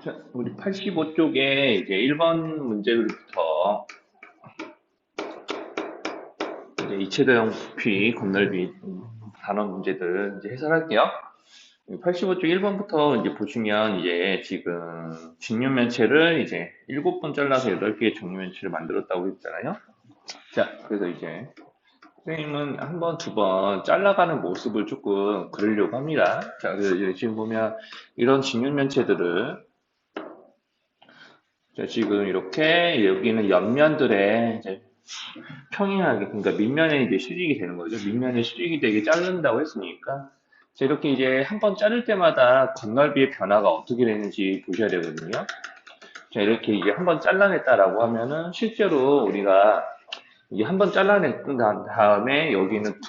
자, 우리 85쪽에 이제 1번 문제부터 이제 이체도형 부피, 건널비 단원 문제들 이제 해설할게요. 85쪽 1번부터 이제 보시면 이제 지금 직류면체를 이제 7번 잘라서 8개의 정류면체를 만들었다고 했잖아요. 자, 그래서 이제 선생님은 한 번, 두 번 잘라가는 모습을 조금 그리려고 합니다. 자, 그래서 이제 지금 보면 이런 직류면체들을 자, 지금 이렇게 여기는 옆면들에 이제 평행하게, 그러니까 밑면에 이제 수직이 되는 거죠. 밑면에 수직이 되게 자른다고 했으니까. 자, 이렇게 이제 한 번 자를 때마다 건널비의 변화가 어떻게 되는지 보셔야 되거든요. 자, 이렇게 이제 한 번 잘라냈다라고 하면은 실제로 우리가 이게 한 번 잘라낸 다음에 여기는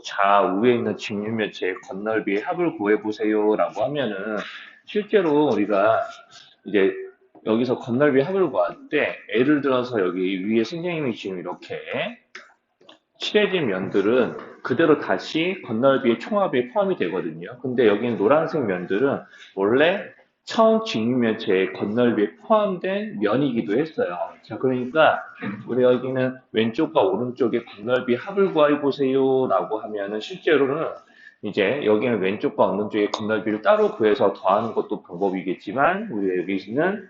좌우에 있는 직류면체의 건널비의 합을 구해보세요라고 하면은 실제로 우리가 이제 여기서 건널비 합을 구할 때 예를 들어서 여기 위에 선생님이 지금 이렇게 칠해진 면들은 그대로 다시 건널비의 총합에 포함이 되거든요. 근데 여기는 노란색 면들은 원래 처음 직육면체의 건널비에 포함된 면이기도 했어요. 자, 그러니까 우리 여기는 왼쪽과 오른쪽의 건널비 합을 구해보세요 라고 하면은 실제로는 이제 여기는 왼쪽과 오른쪽의 건널비를 따로 구해서 더하는 것도 방법이겠지만 우리 여기는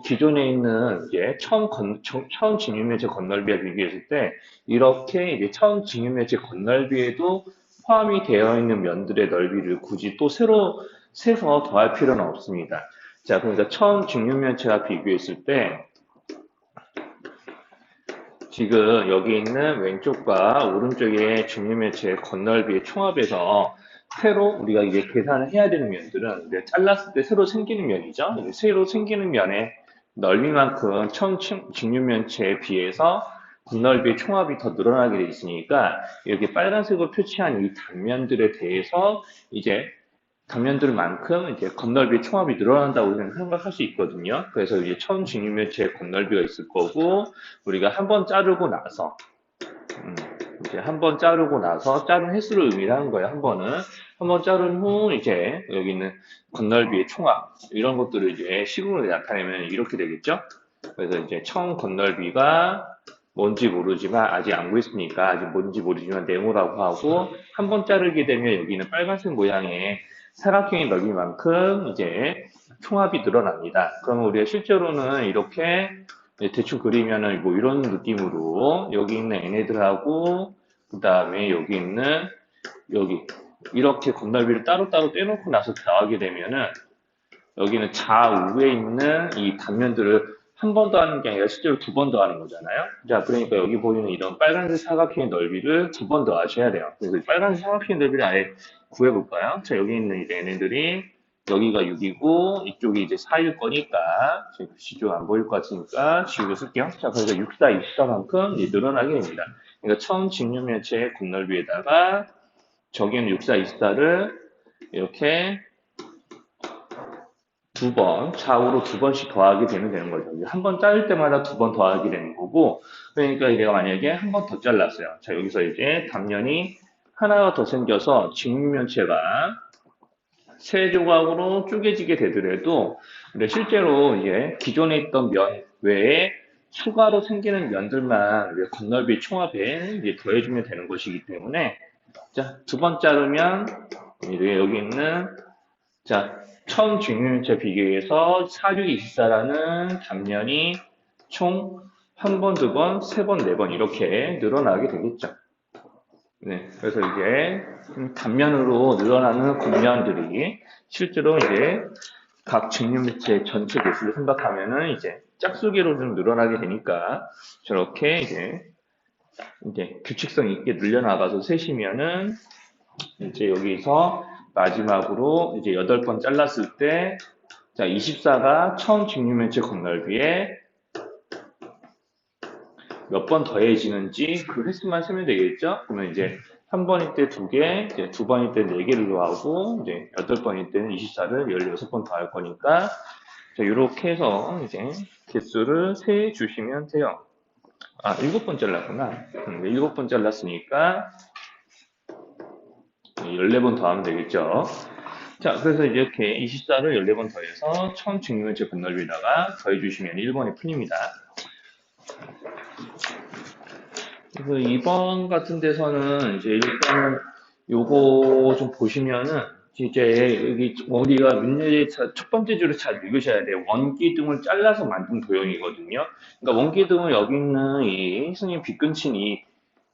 기존에 있는 이제 처음 직육면체 건널비와 비교했을 때 이렇게 이제 처음 직육면체 건널비에도 포함이 되어 있는 면들의 넓이를 굳이 또 새로 세서 더할 필요는 없습니다. 자, 그러니까 처음 직육면체와 비교했을 때 지금 여기 있는 왼쪽과 오른쪽의 직육면체의 건널비의 총합에서 새로 우리가 이제 계산을 해야 되는 면들은 이제 잘랐을 때 새로 생기는 면이죠. 새로 생기는 면의 넓이만큼 처음 직육면체에 비해서 건널비의 총합이 더 늘어나게 돼 있으니까 이렇게 빨간색으로 표시한 이 단면들에 대해서 이제 단면들만큼 이제 건널비의 총합이 늘어난다고 생각할 수 있거든요. 그래서 이제 처음 직육면체의 건널비가 있을 거고 우리가 한 번 자르고 나서 이제 한 번 자르고 나서 자른 횟수를 의미하는 거예요. 한 번은 한 번 자른 후 이제 여기 있는 건널비의 총합 이런 것들을 이제 식으로 나타내면 이렇게 되겠죠. 그래서 이제 처음 건널비가 뭔지 모르지만 아직 안 구했으니까 아직 뭔지 모르지만 네모라고 하고 한 번 자르게 되면 여기는 빨간색 모양의 사각형의 넓이만큼 이제 총합이 늘어납니다. 그러면 우리가 실제로는 이렇게 대충 그리면은 뭐 이런 느낌으로 여기 있는 얘네들하고 그 다음에 여기 있는 여기 이렇게 건널비를 따로따로 떼놓고 나서 더하게 되면은 여기는 좌우에 있는 이 단면들을 한 번 더 하는 게 아니라 실제로 두 번 더 하는 거잖아요. 자, 그러니까 여기 보이는 이런 빨간색 사각형의 넓이를 두 번 더 하셔야 돼요. 그래서 빨간색 사각형의 넓이를 아예 구해볼까요? 자, 여기 있는 이제 얘네들이 여기가 6이고 이쪽이 이제 4일 거니까 지금 글씨좀 안 보일 것 같으니까 지우개 쓸게요. 자, 그래서 6, 4, 24만큼 늘어나게 됩니다. 그러니까 처음 직류면체의 곡넓이에다가 저기는 6, 4, 24를 이렇게 두 번, 좌우로 두 번씩 더하게 되는 거죠. 한 번 자를 때마다 두 번 더하게 되는 거고, 그러니까 내가 만약에 한 번 더 잘랐어요. 자, 여기서 이제 단면이 하나가 더 생겨서 직면체가 세 조각으로 쪼개지게 되더라도, 근데 실제로 이제 기존에 있던 면 외에 추가로 생기는 면들만 건널비 총합에 이제 더해주면 되는 것이기 때문에, 자, 두 번 자르면 이제 여기 있는 자, 처음 직류면체 비교에서 4624라는 단면이 총 한 번, 두 번, 세 번, 네 번 이렇게 늘어나게 되겠죠. 네, 그래서 이제 단면으로 늘어나는 곡면들이 실제로 이제 각 직류면체 전체 개수를 생각하면은 이제 짝수기로 좀 늘어나게 되니까 저렇게 이제 규칙성 있게 늘려나가서 세시면은 이제 여기서 마지막으로 이제 8번 잘랐을 때, 자, 24가 처음 직류면체 건널비에 몇 번 더해지는지 그 횟수만 세면 되겠죠? 그러면 이제 한 번일 때 2개, 이제 두 번일 때 4개를 더하고, 이제 8번일 때는 24를 16번 더할 거니까, 자, 이렇게 해서 이제 개수를 세 주시면 돼요. 아, 7번 잘랐구나. 7번 잘랐으니까 14번 더하면 되겠죠? 자, 그래서 이제 이렇게 24를 14번 더해서 처음 직면체 건널비에다가 더해주시면 1번이 풀립니다. 그래서 2번 같은 데서는 이제 일단은 요거 좀 보시면은 이제 여기 우리가 문제 첫 번째 줄을 잘 읽으셔야 돼요. 원기둥을 잘라서 만든 도형이거든요. 그러니까 원기둥은 여기 있는 이 스님 빗근친 이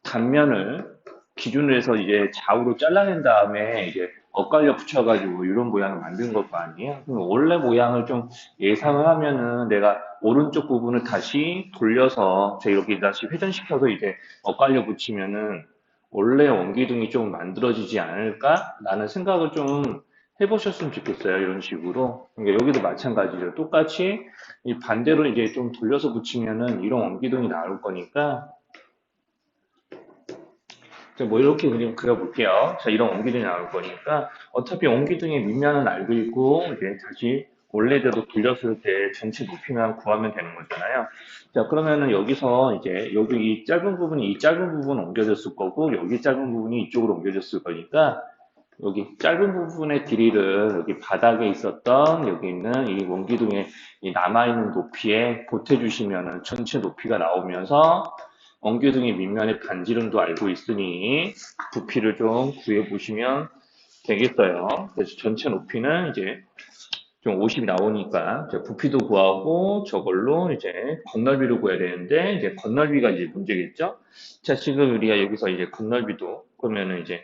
단면을 기준으로 해서 이제 좌우로 잘라낸 다음에 이제 엇갈려 붙여가지고 이런 모양을 만든 걸 거 아니에요? 그럼 원래 모양을 좀 예상을 하면은 내가 오른쪽 부분을 다시 돌려서 제 여기 다시 회전시켜서 이제 엇갈려 붙이면은 원래 원기둥이 좀 만들어지지 않을까라는 생각을 좀 해보셨으면 좋겠어요. 이런 식으로. 그러니까 여기도 마찬가지죠. 똑같이 이 반대로 이제 좀 돌려서 붙이면은 이런 원기둥이 나올 거니까 뭐 이렇게 그림 그려볼게요. 자, 이런 옹기둥이 나올 거니까 어차피 옹기둥의 밑면은 알고 있고 이제 다시 원래대로 돌렸을 때 전체 높이만 구하면 되는 거잖아요. 자, 그러면은 여기서 이제 여기 이 짧은 부분이 이 짧은 부분 옮겨졌을 거고 여기 짧은 부분이 이쪽으로 옮겨졌을 거니까 여기 짧은 부분의 길이를 여기 바닥에 있었던 여기 있는 이 원기둥의 이 남아있는 높이에 보태주시면은 전체 높이가 나오면서 원기둥의 밑면의 반지름도 알고 있으니 부피를 좀 구해보시면 되겠어요. 그래서 전체 높이는 이제 좀 50이 나오니까 이제 부피도 구하고 저걸로 이제 건널비를 구해야 되는데 이제 건널비가 이제 문제겠죠. 자, 지금 우리가 여기서 이제 건널비도 그러면은 이제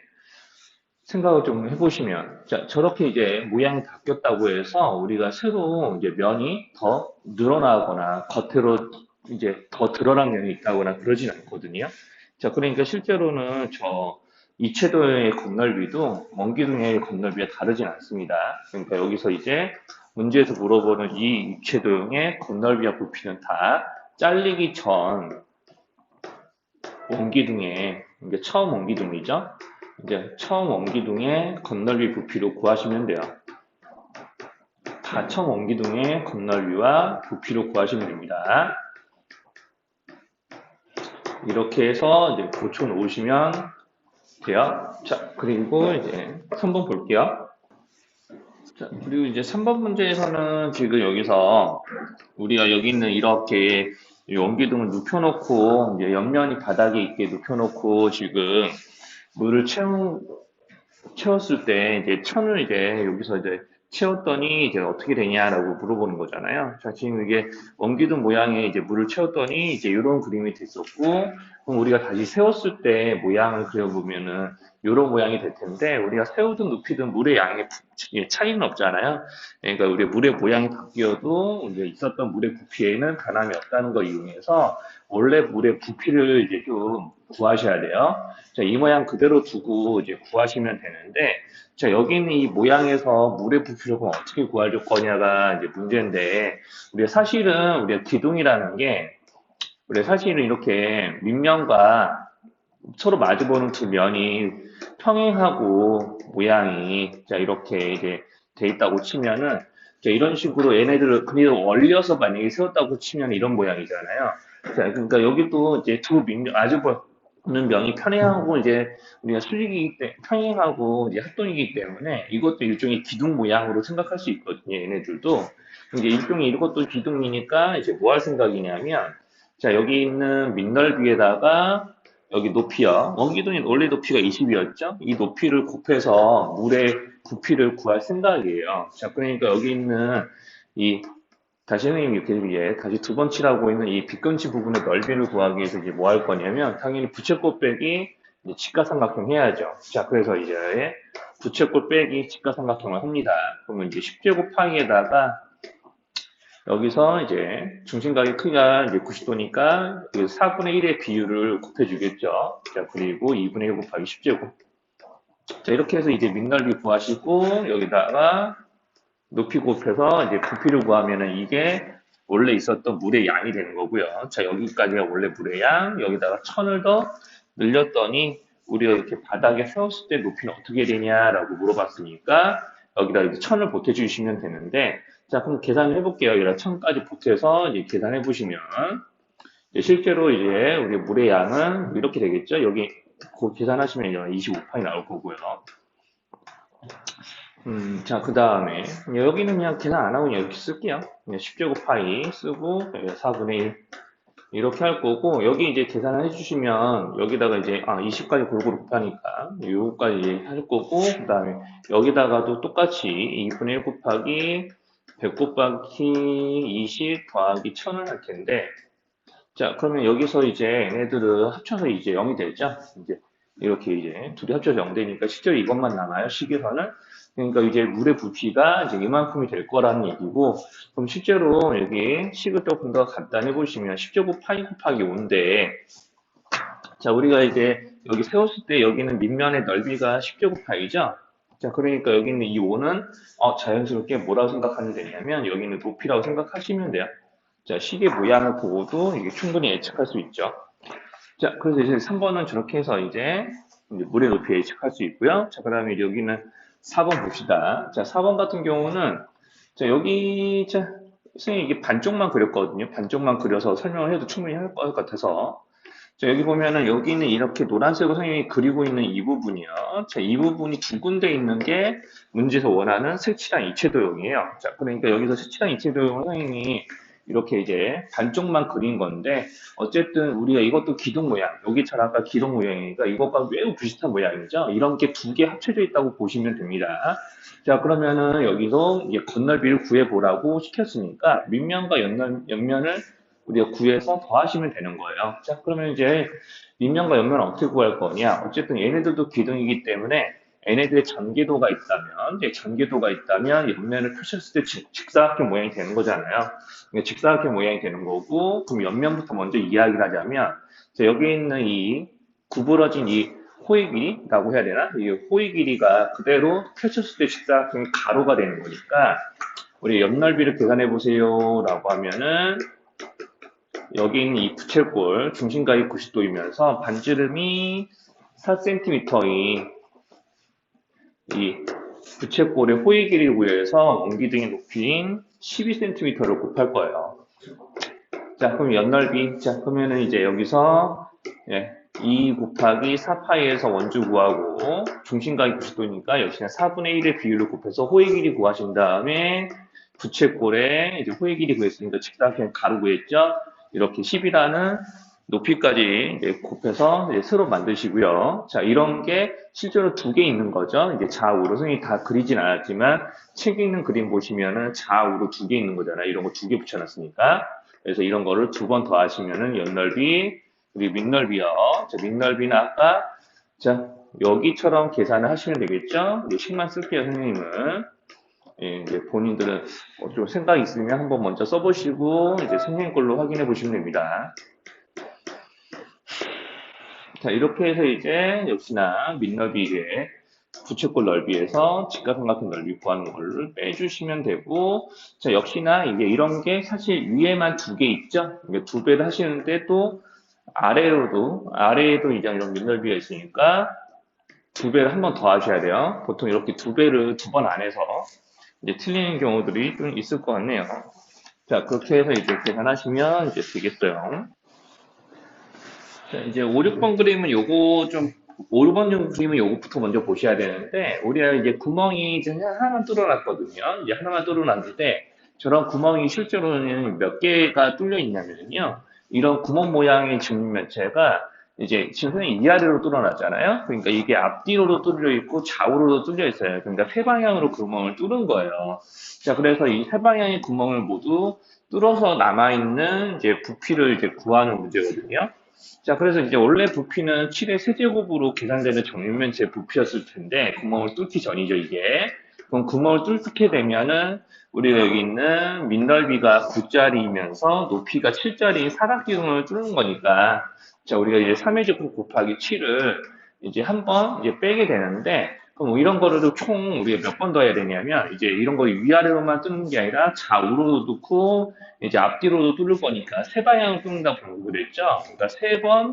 생각을 좀 해보시면, 자, 저렇게 이제 모양이 바뀌었다고 해서 우리가 새로 이제 면이 더 늘어나거나 겉으로 이제 더 드러난 면이 있다거나 그러진 않거든요. 자, 그러니까 실제로는 저 이채도의 건널비도 원기둥의 건널비와 다르진 않습니다. 그러니까 여기서 이제 문제에서 물어보는 이 이채도형의 건널비와 부피는 다 잘리기 전 원기둥의 이게 처음 원기둥이죠. 이제 처음 원기둥의 건널비 부피로 구하시면 돼요. 다 처음 원기둥의 건널비와 부피로 구하시면 됩니다. 이렇게 해서 이제 고쳐 놓으시면 돼요. 자, 그리고 이제 3번 볼게요. 자, 그리고 이제 3번 문제에서는 지금 여기서 우리가 여기 있는 이렇게 원기둥을 눕혀놓고 이제 옆면이 바닥에 있게 눕혀놓고 지금 물을 채웠을 때 이제 천을 이제 여기서 이제 채웠더니 이제 어떻게 되냐라고 물어보는 거잖아요. 자, 지금 이게 원기둥 모양에 이제 물을 채웠더니 이제 이런 그림이 됐었고, 그럼 우리가 다시 세웠을 때 모양을 그려보면은 이런 모양이 될 텐데, 우리가 세우든 눕히든 물의 양에 차이는 없잖아요. 그러니까 우리 물의 모양이 바뀌어도 이제 있었던 물의 부피에는 변함이 없다는 걸 이용해서 원래 물의 부피를 이제 좀 구하셔야 돼요. 자, 이 모양 그대로 두고 이제 구하시면 되는데, 자, 여기 있는 이 모양에서 물의 부피를 그럼 어떻게 구할 거냐가 이제 문제인데, 우리가 사실은 우리가 기둥이라는 게, 우리가 사실은 이렇게 밑면과 서로 마주보는 두 면이 평행하고 모양이, 자, 이렇게 이제 돼 있다고 치면은, 자, 이런 식으로 얘네들을 그냥 얼려서 만약에 세웠다고 치면 이런 모양이잖아요. 자, 그러니까 여기도 이제 두 밑면, 마주보는 면이 평행하고 이제 우리가 수직이기 때문에 평행하고 이제 합동이기 때문에 이것도 일종의 기둥 모양으로 생각할 수 있거든요. 얘네들도. 이제 일종의 이것도 기둥이니까 이제 뭐 할 생각이냐면 자, 여기 있는 밑넓이에다가 여기 높이요. 원기둥의 원래 높이가 20이었죠? 이 높이를 곱해서 물의 부피를 구할 생각이에요. 자, 그러니까 여기 있는 이 다시 선생님이 이렇게 위에 다시 두 번 칠하고 있는 이 빗금치 부분의 넓이를 구하기 위해서 이제 뭐 할 거냐면 당연히 부채꼴 빼기 직각삼각형 해야죠. 자, 그래서 이제 부채꼴 빼기 직각삼각형을 합니다. 그러면 이제 10제곱 파이에다가 여기서 이제 중심각의 크기가 이제 90도니까 4분의 1의 비율을 곱해주겠죠. 자, 그리고 2분의 1 곱하기 10제곱. 자, 이렇게 해서 이제 밑넓이 구하시고 여기다가 높이 곱해서 이제 부피를 구하면은 이게 원래 있었던 물의 양이 되는 거고요. 자, 여기까지가 원래 물의 양, 여기다가 천을 더 늘렸더니 우리가 이렇게 바닥에 세웠을 때 높이는 어떻게 되냐라고 물어봤으니까 여기다 이제 천을 보태주시면 되는데 자, 그럼 계산을 해볼게요. 여기다 천까지 보태서 이제 계산해 보시면 실제로 이제 우리 물의 양은 이렇게 되겠죠. 여기 그 계산하시면 25파이 나올 거고요. 자, 그 다음에, 여기는 그냥 계산 안 하고 그냥 이렇게 쓸게요. 그냥 10제곱 파이 쓰고, 4분의 1. 이렇게 할 거고, 여기 이제 계산을 해주시면, 여기다가 이제, 20까지 골고루 곱하니까, 요거까지 이제 할 거고, 그 다음에, 여기다가도 똑같이 2분의 1 곱하기 100 곱하기 20 더하기 1000을 할 텐데, 자, 그러면 여기서 이제 얘네들을 합쳐서 이제 0이 되죠? 이제 이렇게 이제 둘이 합쳐서 0 되니까 실제로 이것만 남아요, 식에서는. 그러니까 이제 물의 부피가 이제 이만큼이 될 거라는 얘기고, 그럼 실제로 여기 식을 조금 더 간단히 보시면 10제곱 파이 곱하기 5인데, 자, 우리가 이제 여기 세웠을 때 여기는 밑면의 넓이가 10제곱 파이죠? 자, 그러니까 여기 있는 이 5는 자연스럽게 뭐라고 생각하면 되냐면 여기는 높이라고 생각하시면 돼요. 자, 시계 모양을 보고도 이게 충분히 예측할 수 있죠. 자, 그래서 이제 3번은 저렇게 해서 이제 물의 높이 예측할 수 있고요. 자, 그 다음에 여기는 4번 봅시다. 자, 4번 같은 경우는, 자, 여기, 자, 선생님이 이게 반쪽만 그렸거든요. 반쪽만 그려서 설명을 해도 충분히 할 것 같아서. 자, 여기 보면은 여기는 이렇게 노란색으로 선생님이 그리고 있는 이 부분이요. 자, 이 부분이 두 군데 있는 게 문제에서 원하는 색칠한 이체도형이에요. 자, 그러니까 여기서 색칠한 이체도형을 선생님이 이렇게 이제 반쪽만 그린 건데, 어쨌든 우리가 이것도 기둥 모양, 여기처럼 아까 기둥 모양이니까 이것과 매우 비슷한 모양이죠. 이런 게 두 개 합쳐져 있다고 보시면 됩니다. 자, 그러면은 여기서 이제 건널비를 구해보라고 시켰으니까 밑면과 옆면을 우리가 구해서 더하시면 되는 거예요. 자, 그러면 이제 밑면과 옆면을 어떻게 구할 거냐? 어쨌든 얘네들도 기둥이기 때문에 얘네들의 전개도가 있다면, 이제 전개도가 있다면 옆면을 펼쳤을 때 직사각형 모양이 되는 거잖아요. 그러니까 직사각형 모양이 되는 거고, 그럼 옆면부터 먼저 이야기를 하자면, 자, 여기 있는 이 구부러진 이 호의 길이라고 해야 되나? 이 호의 길이가 그대로 펼쳤을 때 직사각형이 가로가 되는 거니까, 우리 옆 넓이를 계산해 보세요라고 하면은 여기 있는 이 부채꼴 중심각이 90도이면서 반지름이 4cm인 이 부채꼴의 호의 길이를 구해서 원기둥의 높이인 12cm를 곱할 거예요. 자, 그럼 옆넓이. 자, 그러면은 이제 여기서 2 곱하기 4파이에서 원주 구하고 중심각이 90도니까 역시나 4분의 1의 비율을 곱해서 호의 길이 구하신 다음에 부채꼴에 이제 호의 길이 구했으니까 직사각형 가로 구했죠. 이렇게 10이라는 높이까지 이제 곱해서 이제 새로 만드시고요. 자, 이런 게 실제로 두 개 있는 거죠. 이제 좌우로 선생님이 다 그리진 않았지만 책에 있는 그림 보시면은 좌우로 두 개 있는 거잖아요. 이런 거 두 개 붙여놨으니까. 그래서 이런 거를 두 번 더하시면은 옆넓이 그리고 밑넓이요. 자, 밑넓이는 아까 자 여기처럼 계산을 하시면 되겠죠. 이제 식만 쓸게요, 선생님은. 예, 이제 본인들은 좀 생각이 있으면 한번 먼저 써보시고 이제 선생님 걸로 확인해 보시면 됩니다. 자, 이렇게 해서 이제 역시나 밑넓이에 부채꼴 넓이에서 직각삼각형 넓이 구하는 걸 빼주시면 되고, 자, 역시나 이게 이런 게 사실 위에만 두 개 있죠? 이게 두 배를 하시는데 또 아래에도 이제 이런 밑넓이가 있으니까 두 배를 한 번 더 하셔야 돼요. 보통 이렇게 두 배를 두 번 안 해서 이제 틀리는 경우들이 좀 있을 것 같네요. 자, 그렇게 해서 이제 계산하시면 이제 되겠어요. 자, 이제 5, 6번 그림은 요거 좀, 5, 6번 그림은 요거부터 먼저 보셔야 되는데, 우리가 이제 구멍이 이제 하나만 뚫어놨거든요. 이제 하나만 뚫어놨는데, 저런 구멍이 실제로는 몇 개가 뚫려 있냐면요. 이런 구멍 모양의 직면체가 이제 지금 선생님 위아래로 뚫어놨잖아요. 그러니까 이게 앞뒤로도 뚫려 있고 좌우로도 뚫려 있어요. 그러니까 세 방향으로 구멍을 뚫은 거예요. 자, 그래서 이 세 방향의 구멍을 모두 뚫어서 남아있는 이제 부피를 이제 구하는 문제거든요. 자, 그래서 이제 원래 부피는 7의 세제곱으로 계산되는 정육면체 부피였을 텐데, 구멍을 뚫기 전이죠, 이게. 그럼 구멍을 뚫게 되면은, 우리가 여기 있는 밑넓이가 9짜리이면서 높이가 7짜리인 사각기둥을 뚫는 거니까, 자, 우리가 이제 3의 제곱 곱하기 7을 이제 한 번 이제 빼게 되는데, 그럼 이런 거를 총 우리가 몇 번 더 해야 되냐면, 이제 이런 거 위아래로만 뚫는 게 아니라 좌우로도 뚫고, 이제 앞뒤로도 뚫을 거니까 세 방향을 뚫는다고 보고 그랬죠? 그러니까 세 번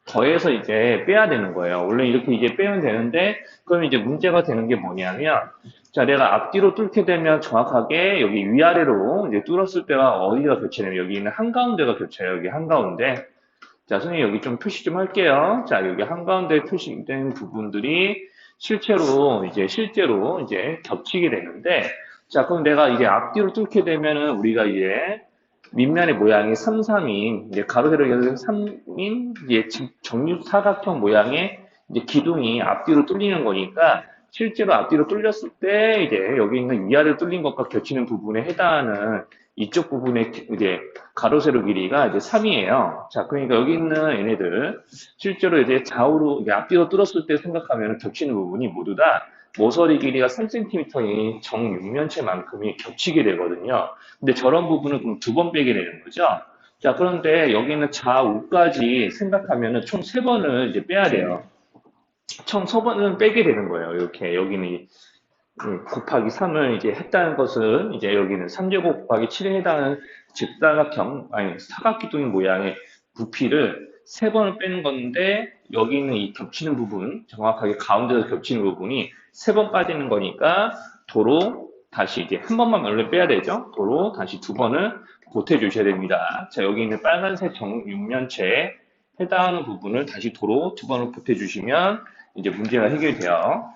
더해서 이제 빼야 되는 거예요. 원래 이렇게 이제 빼면 되는데, 그럼 이제 문제가 되는 게 뭐냐면, 자, 내가 앞뒤로 뚫게 되면 정확하게 여기 위아래로 이제 뚫었을 때와 어디가 교체되면 여기 있는 한가운데가 교체해요. 여기 한가운데. 자, 선생님 여기 좀 표시 좀 할게요. 자, 여기 한가운데 표시된 부분들이 실제로 이제 겹치게 되는데, 자, 그럼 내가 이제 앞뒤로 뚫게 되면은 우리가 이제 밑면의 모양이 3, 3인, 이제 가로, 세로, 여기 3인, 이제 정육 사각형 모양의 이제 기둥이 앞뒤로 뚫리는 거니까, 실제로 앞뒤로 뚫렸을 때, 이제 여기 있는 위아래로 뚫린 것과 겹치는 부분에 해당하는 이쪽 부분의 이제 가로, 세로 길이가 이제 3이에요. 자, 그러니까 여기 있는 얘네들, 실제로 이제 좌우로, 이제 앞뒤로 뚫었을 때 생각하면 겹치는 부분이 모두 다 모서리 길이가 3cm인 정육면체만큼이 겹치게 되거든요. 근데 저런 부분은 그럼 두 번 빼게 되는 거죠. 자, 그런데 여기 있는 좌우까지 생각하면은 총 세 번을 이제 빼야 돼요. 총 세 번은 빼게 되는 거예요. 이렇게 여기는 곱하기 3을 이제 했다는 것은 이제 여기는 3제곱 곱하기 7에 해당하는 직사각형, 아니 사각기둥 모양의 부피를 세 번을 빼는 건데 여기 있는 이 겹치는 부분, 정확하게 가운데서 겹치는 부분이 세 번 빠지는 거니까 도로 다시 이제 한 번만 원래 빼야 되죠. 도로 다시 두 번을 보태 주셔야 됩니다. 자, 여기 있는 빨간색 정육면체에 해당하는 부분을 다시 도로 두 번을 보태 주시면 이제 문제가 해결돼요.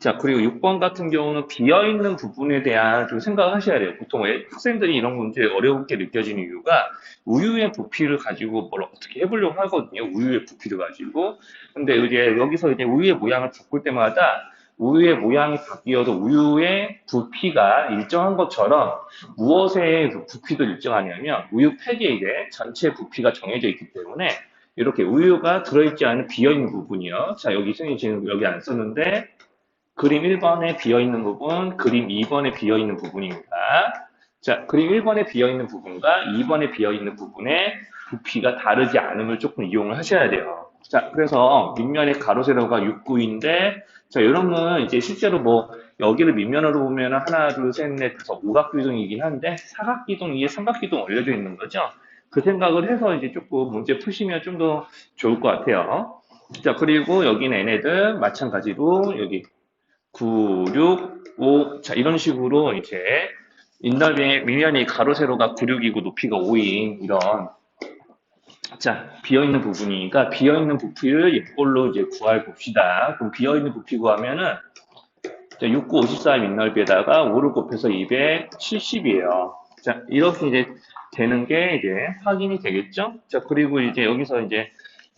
자, 그리고 6번 같은 경우는 비어있는 부분에 대한 좀 생각을 하셔야 돼요. 보통 학생들이 이런 문제 어렵게 느껴지는 이유가 우유의 부피를 가지고 뭘 어떻게 해보려고 하거든요. 우유의 부피를 가지고. 근데 이제 여기서 이제 우유의 모양을 바꿀 때마다 우유의 모양이 바뀌어도 우유의 부피가 일정한 것처럼 무엇의 부피도 일정하냐면 우유 팩에 이제 전체 부피가 정해져 있기 때문에 이렇게 우유가 들어있지 않은 비어있는 부분이요. 자, 여기 선생님 지금 여기 안 썼는데 그림 1번에 비어있는 부분, 그림 2번에 비어있는 부분입니다. 자, 그림 1번에 비어있는 부분과 2번에 비어있는 부분의 부피가 다르지 않음을 조금 이용을 하셔야 돼요. 자, 그래서 밑면의 가로 세로가 6, 9인데, 자, 이런 건 이제 실제로 뭐, 여기를 밑면으로 보면 하나, 둘, 셋, 넷, 다섯, 오각기둥이긴 한데, 사각기둥 위에 삼각기둥 올려져 있는 거죠. 그 생각을 해서 이제 조금 문제 푸시면 좀 더 좋을 것 같아요. 자, 그리고 여기는 얘네들 마찬가지로 여기 9, 6, 5. 자, 이런 식으로 이제 인너비의 밑면이 가로 세로가 9, 6이고 높이가 5인 이런 자, 비어있는 부분이니까 비어있는 부피를 이걸로 이제 구할 봅시다. 그럼 비어있는 부피 구하면은 6, 9, 54 밑넓이에다가 5를 곱해서 270이에요. 자, 이렇게 이제 되는 게 이제 확인이 되겠죠? 자, 그리고 이제 여기서 이제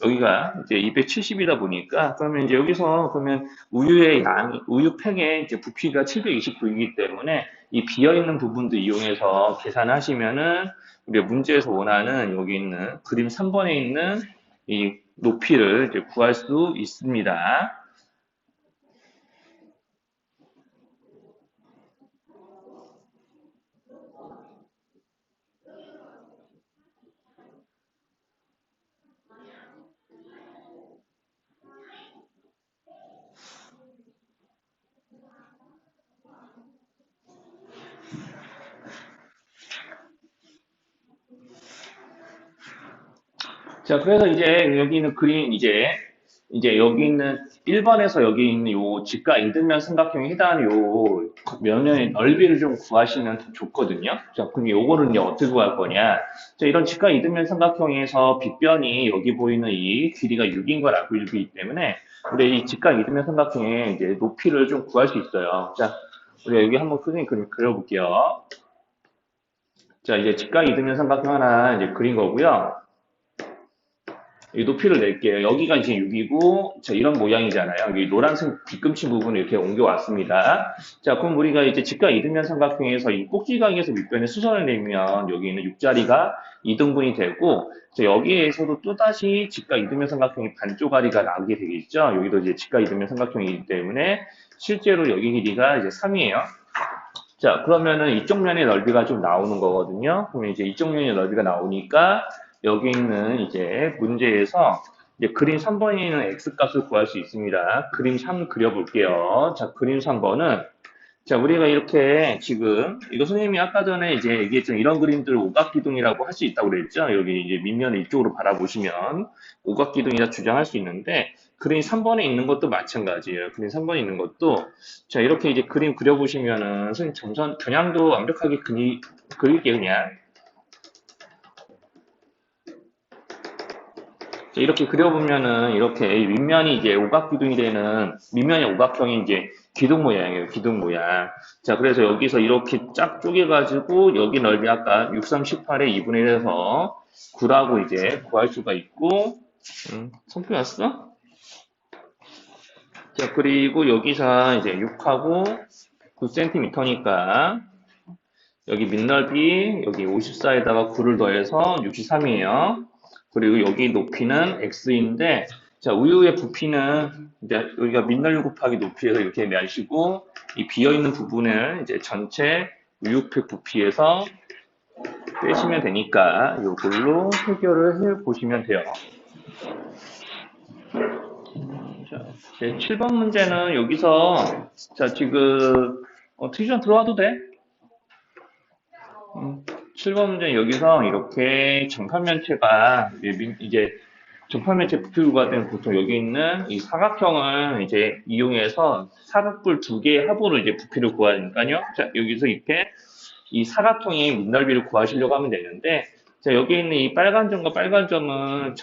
여기가 이제 270이다 보니까 그러면 이제 여기서 그러면 우유의 우유 팩의 이제 부피가 729이기 때문에 이 비어 있는 부분도 이용해서 계산하시면은 우리 문제에서 원하는 여기 있는 그림 3번에 있는 이 높이를 이제 구할 수 있습니다. 자, 그래서 이제 여기 있는 그림, 이제 여기 있는 1번에서 여기 있는 요 직각 이등변 삼각형에 해당하는 요 면의 넓이를 좀 구하시면 더 좋거든요. 자, 그럼 요거를 이제 어떻게 구할 거냐. 자, 이런 직각 이등변 삼각형에서 빗변이 여기 보이는 이 길이가 6인 걸 알고 있기 때문에 우리 이 직각 이등변 삼각형의 이제 높이를 좀 구할 수 있어요. 자, 우리 여기 한번 선생님 그림 그려볼게요. 자, 이제 직각 이등변 삼각형 하나 이제 그린 거고요. 이 높이를 낼게요. 여기가 이제 6이고, 자, 이런 모양이잖아요. 여기 노란색 뒤꿈치 부분을 이렇게 옮겨왔습니다. 자, 그럼 우리가 이제 직각 이등변 삼각형에서 이 꼭지각에서 밑변에 수선을 내면 여기 있는 6자리가 2등분이 되고, 자, 여기에서도 또다시 직각 이등변 삼각형이 반쪽짜리가 나오게 되겠죠. 여기도 이제 직각 이등변 삼각형이기 때문에 실제로 여기 길이가 이제 3이에요. 자, 그러면은 이쪽 면의 넓이가 좀 나오는 거거든요. 그러면 이제 이쪽 면의 넓이가 나오니까 여기 있는 이제 문제에서 이제 그림 3번에 있는 x값을 구할 수 있습니다. 그림 3 그려볼게요. 자, 그림 3번은 자, 우리가 이렇게 지금 이거 선생님이 아까 전에 이제 얘기했던 이런 그림들 오각기둥이라고 할 수 있다고 그랬죠. 여기 이제 밑면을 이쪽으로 바라보시면 오각기둥이라 주장할 수 있는데 그림 3번에 있는 것도 마찬가지예요. 그림 3번에 있는 것도 자, 이렇게 이제 그림 그려보시면은 선생님 점선 겨냥도 완벽하게 그릴게요, 그냥. 자, 이렇게 그려보면은 이렇게 이 윗면이 이제 오각기둥이 되는 밑면이 오각형이 이제 기둥 모양이에요. 기둥 모양. 자, 그래서 여기서 이렇게 쫙 쪼개가지고 여기 넓이 아까 6318에 2분의 1에서 9라고 이제 구할 수가 있고, 성표 왔어? 자, 그리고 여기서 이제 6하고 9cm니까 여기 밑넓이 여기 54에다가 9를 더해서 63이에요. 그리고 여기 높이는 x인데 자 우유의 부피는 이제 여기가 밑넓이 곱하기 높이에서 이렇게 내시고 이 비어있는 부분을 이제 전체 우유팩 부피에서 빼시면 되니까 이걸로 해결을 해 보시면 돼요. 자, 7번 문제는 여기서 자 지금 트위션 들어와도 돼? 7번 문제 여기서 이렇게 정판면체가 이제 정판면체 부피가 된 보통 여기 있는 이 사각형을 이제 이용해서 사각뿔 두 개의 합으로 이제 부피를 구하니까요. 자, 여기서 이렇게 이 사각형의 밑넓이를 구하시려고 하면 되는데, 자, 여기 있는 이 빨간 점과 빨간 점은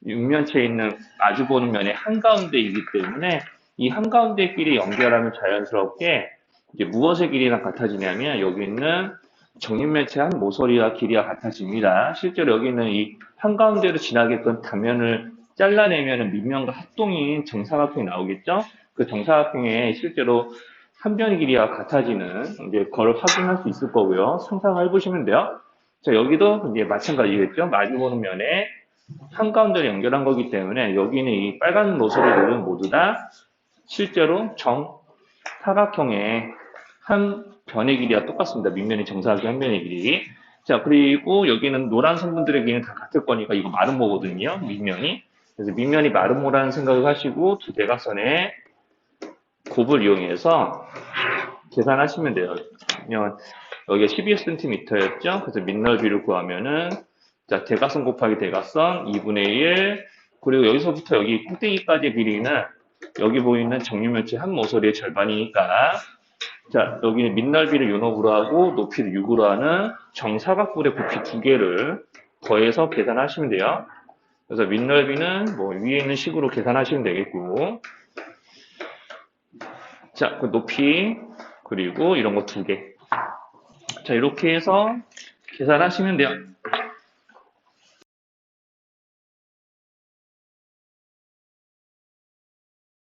육면체에 있는 마주보는 면의 한가운데이기 때문에 이 한가운데 끼리 연결하면 자연스럽게 이제 무엇의 길이랑 같아지냐면 여기 있는 정육면체 한 모서리와 길이가 같아집니다. 실제로 여기 있는 이 한가운데로 지나게끔 단면을 잘라내면 밑면과 합동인 정사각형이 나오겠죠? 그 정사각형에 실제로 한 변의 길이가 같아지는 이제 걸 확인할 수 있을 거고요. 상상을 해보시면 돼요. 자, 여기도 이제 마찬가지겠죠? 마주보는 면에 한가운데로 연결한 거기 때문에 여기는 이 빨간 모서리들은 모두 다 실제로 정사각형의 한 변의 길이가 똑같습니다. 밑면이 정사각형 한 변의 길이. 자, 그리고 여기는 노란 성분들의 길이는 다 같을 거니까 이거 마름모거든요. 밑면이. 그래서 밑면이 마름모라는 생각을 하시고 두 대각선의 곱을 이용해서 계산하시면 돼요. 그러면 여기가 12cm였죠. 그래서 밑넓이를 구하면은 자, 대각선 곱하기 대각선 2분의 1 그리고 여기서부터 여기 꼭대기까지의 길이는 여기 보이는 정육면체 한 모서리의 절반이니까 자, 여기는 밑넓이를 윤업으로 하고 높이를 6으로 하는 정사각뿔의 부피 두 개를 더해서 계산하시면 돼요. 그래서 밑넓이는 뭐 위에 있는 식으로 계산하시면 되겠고 자, 그 높이 그리고 이런 거 두 개. 자, 이렇게 해서 계산하시면 돼요.